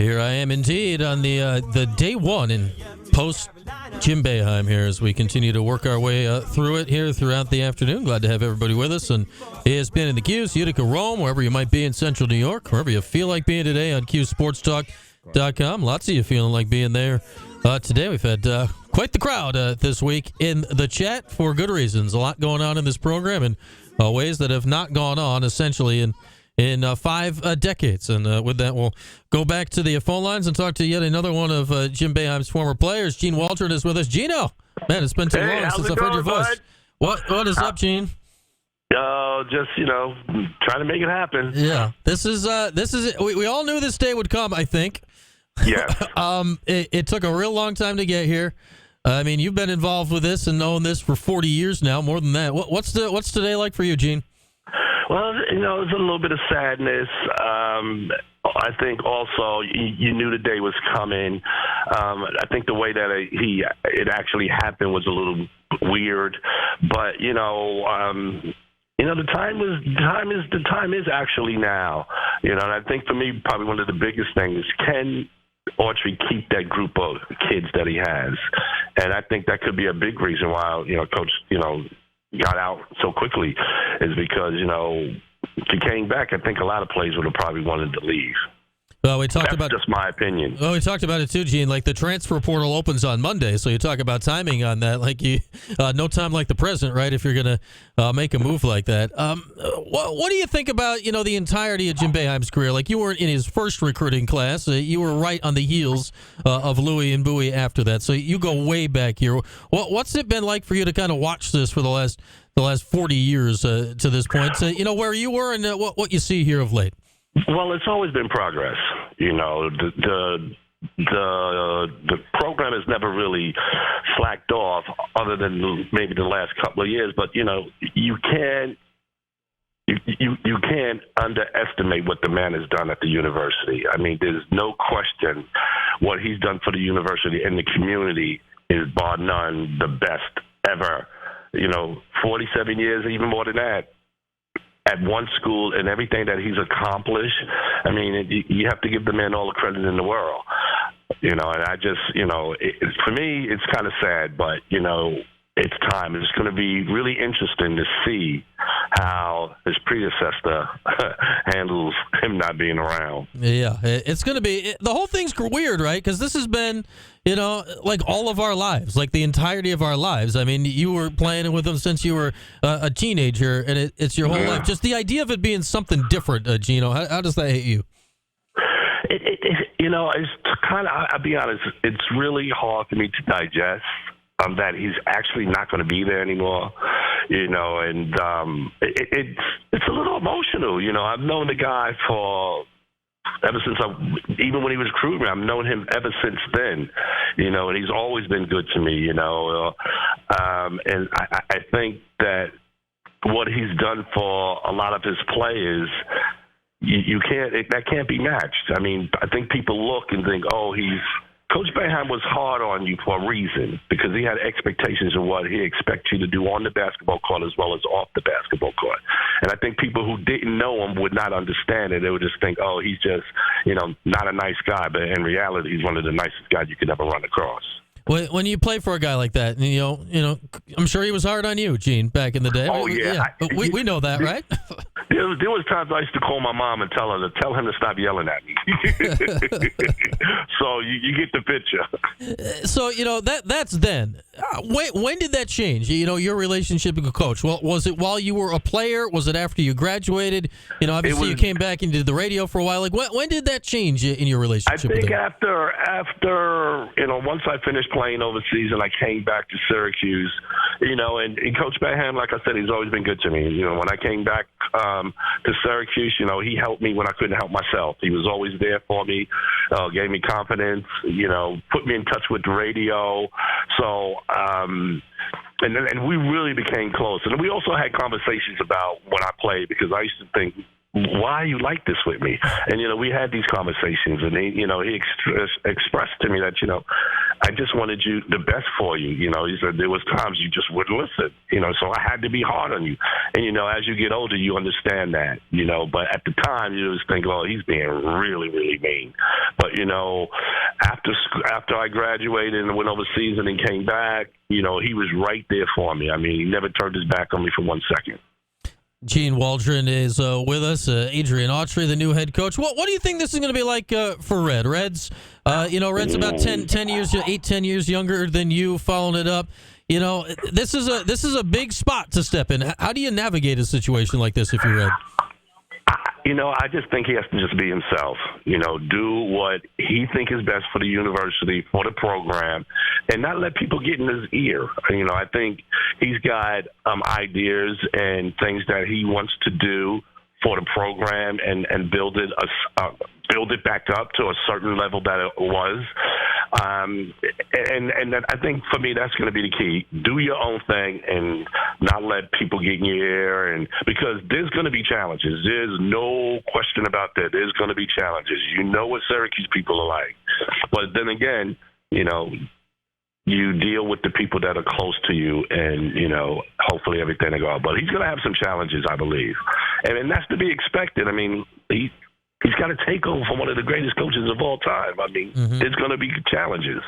Here I am indeed on the day one in post Jim Boeheim here as we continue to work our way through it here throughout the afternoon. Glad to have everybody with us on ESPN in the Q's, Utica, Rome, wherever you might be in Central New York, wherever you feel like being today on QSportsTalk.com. Lots of you feeling like being there today. We've had quite the crowd this week in the chat for good reasons. A lot going on in this program and ways that have not gone on essentially in 5 decades. And with that, we'll go back to the phone lines and talk to yet another one of Jim Boeheim's former players. Gene Waldron is with us. Gino, man, it's been too long since I've heard your voice. What is up, Gene? Just, trying to make it happen. Yeah, this is it. We all knew this day would come, I think. Yeah. It took a real long time to get here. I mean, you've been involved with this and known this for 40 years now, more than that. What's today like for you, Gene? Well, it's a little bit of sadness. I think also you knew the day was coming. I think the way that it actually happened was a little weird, but the time is actually now. And I think for me, probably one of the biggest things, can Autry keep that group of kids that he has? And I think that could be a big reason why Coach got out so quickly, is because if he came back, I think a lot of players would have probably wanted to leave. Well, That's just my opinion. Well, we talked about it too, Gene. Like the transfer portal opens on Monday, so you talk about timing on that. Like no time like the present, right? If you're going to make a move like that, what do you think about the entirety of Jim Boeheim's career? Like you were in his first recruiting class, you were right on the heels of Louis and Bowie after that. So you go way back here. What's it been like for you to kind of watch this for the last 40 years to this point? Where you were and what you see here of late. Well, it's always been progress. The program has never really slacked off, other than maybe the last couple of years. But you can't underestimate what the man has done at the university. I mean, there's no question what he's done for the university and the community is bar none the best ever. 47 years, even more than that, at one school, and everything that he's accomplished. I mean, you have to give the man all the credit in the world. And I just, for me, it's kind of sad, but, it's time. It's going to be really interesting to see how his predecessor handles him not being around. Yeah, it's going to be – the whole thing's weird, right? Because this has been, like all of our lives, like the entirety of our lives. I mean, you were playing with him since you were a teenager, and it's your whole life. Just the idea of it being something different, Gino, how does that hit you? It's kind of – I'll be honest, it's really hard for me to digest. That he's actually not going to be there anymore, and it's a little emotional. I've known the guy ever since even when he was recruiting me, I've known him ever since then, and he's always been good to me, and I think that what he's done for a lot of his players, that can't be matched. I mean, I think people look and think, Coach Boeheim was hard on you for a reason, because he had expectations of what he expects you to do on the basketball court as well as off the basketball court. And I think people who didn't know him would not understand it. They would just think, he's just, not a nice guy. But in reality, he's one of the nicest guys you could ever run across. When you play for a guy like that, I'm sure he was hard on you, Gene, back in the day. Oh, yeah. We know that, right? There was times I used to call my mom and tell him to stop yelling at me. So you get the picture. So, that's then. When did that change, your relationship with the coach? Well, was it while you were a player? Was it after you graduated? Obviously you came back and did the radio for a while. Like, when did that change in your relationship with him? I think after once I finished playing overseas and I came back to Syracuse, and Coach Boeheim, like I said, he's always been good to me. When I came back to Syracuse, he helped me when I couldn't help myself. He was always there for me, gave me confidence, put me in touch with the radio. So, and we really became close. And we also had conversations about when I played, because I used to think, why you like this with me? And, we had these conversations, and he expressed to me that, I just wanted you the best for you. He said there was times you just wouldn't listen, so I had to be hard on you. And, as you get older, you understand that, but at the time you just think, he's being really, really mean. But, But, after I graduated and went overseas and then came back, he was right there for me. I mean, he never turned his back on me for 1 second. Gene Waldron is with us. Adrian Autry, the new head coach. What do you think this is going to be like for Red? Red's about 10 years younger than you, following it up. This is a big spot to step in. How do you navigate a situation like this if you're Red? I just think he has to just be himself, do what he think is best for the university, for the program, and not let people get in his ear. I think he's got ideas and things that he wants to do for the program and build it back up to a certain level that it was. And I think for me, that's going to be the key. Do your own thing and not let people get in your ear. And because there's going to be challenges. There's no question about that. There's going to be challenges. You know what Syracuse people are like. But then again, you deal with the people that are close to you and, hopefully everything will go out. But he's going to have some challenges, I believe. And that's to be expected. I mean, he's got to take over from one of the greatest coaches of all time. I mean, It's going to be challenges.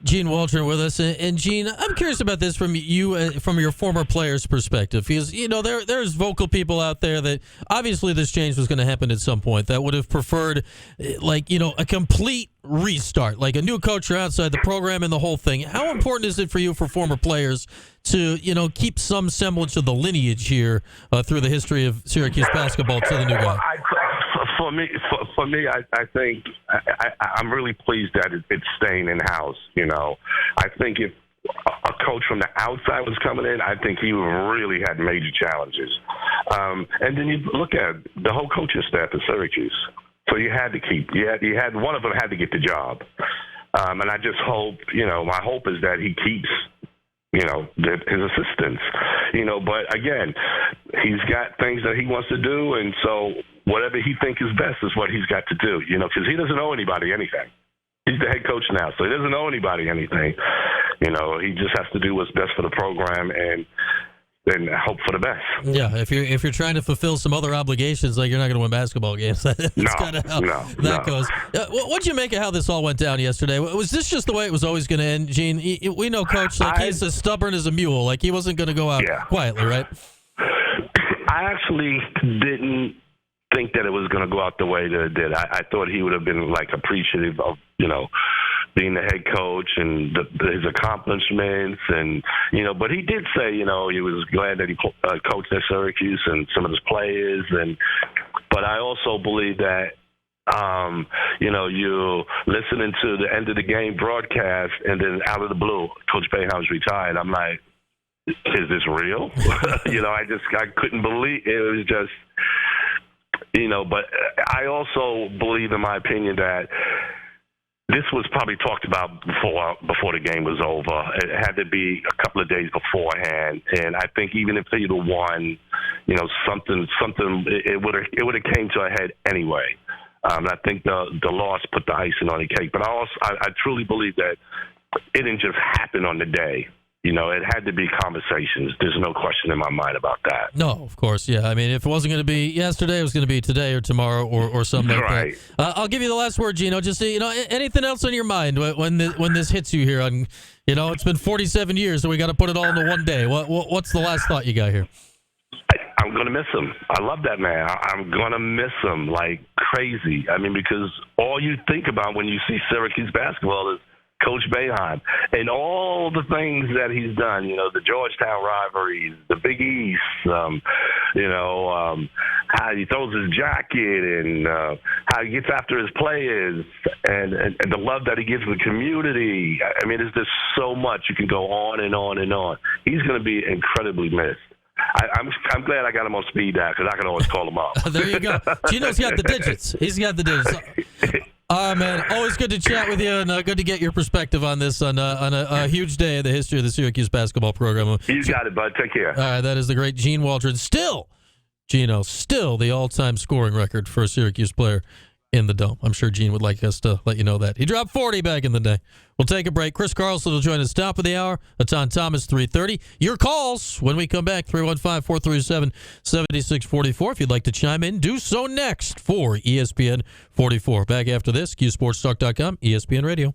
Gene Waldron with us. And Gene, I'm curious about this from you, from your former player's perspective. Because, there's vocal people out there that obviously this change was going to happen at some point that would have preferred, a complete restart, like a new coach or outside the program and the whole thing. How important is it for you, for former players, to, keep some semblance of the lineage here through the history of Syracuse basketball to the new guy? For me, I think I'm really pleased that it's staying in house. I think if a coach from the outside was coming in, I think he really had major challenges. And then you look at the whole coaching staff at Syracuse. So you had to keep. You had one of them had to get the job. And I just hope, my hope is that he keeps, his assistants. But again, he's got things that he wants to do, and so whatever he thinks is best is what he's got to do, because he doesn't owe anybody anything. He's the head coach now, so he doesn't owe anybody anything. He just has to do what's best for the program and then hope for the best. Yeah, if you're trying to fulfill some other obligations, like you're not going to win basketball games, that's kind of how that goes. What'd you make of how this all went down yesterday? Was this just the way it was always going to end, Gene? We know Coach, he's as stubborn as a mule. Like, he wasn't going to go out quietly, right? I actually didn't think that it was going to go out the way that it did. I thought he would have been, appreciative of, being the head coach and his accomplishments, and but he did say he was glad that he coached at Syracuse and some of his players, but I also believe that you listening to the end of the game broadcast and then out of the blue, Coach Boeheim's retired. I'm like, is this real? I couldn't believe it. Was just but I also believe, in my opinion, that this was probably talked about before the game was over. It had to be a couple of days beforehand, and I think even if they'd have won, something it would have came to a head anyway. And I think the loss put the icing on the cake. But I truly believe that it didn't just happen on the day. It had to be conversations. There's no question in my mind about that. No, of course, yeah. I mean, if it wasn't going to be yesterday, it was going to be today or tomorrow or something like that. I'll give you the last word, Gino. Just anything else on your mind when this hits you here? On it's been 47 years, so we got to put it all into one day. What's the last thought you got here? I'm going to miss him. I love that man. I'm going to miss him like crazy. I mean, because all you think about when you see Syracuse basketball is Coach Boeheim and all the things that he's done, the Georgetown rivalries, the Big East, how he throws his jacket and how he gets after his players and the love that he gives the community. I mean, there's just so much. You can go on and on and on. He's going to be incredibly missed. I'm glad I got him on speed dial because I can always call him up. There you go. Gino's got the digits. He's got the digits. Man, always good to chat with you, and good to get your perspective on this on a huge day in the history of the Syracuse basketball program. You got it, bud. Take care. All right, that is the great Gene Waldron. Still the all-time scoring record for a Syracuse player in the Dome. I'm sure Gene would like us to let you know that. He dropped 40 back in the day. We'll take a break. Chris Carlson will join us top of the hour. Atan Thomas, 3:30. Your calls when we come back, 315-437-7644. If you'd like to chime in, do so next for ESPN 44. Back after this, QSportsTalk.com, ESPN Radio.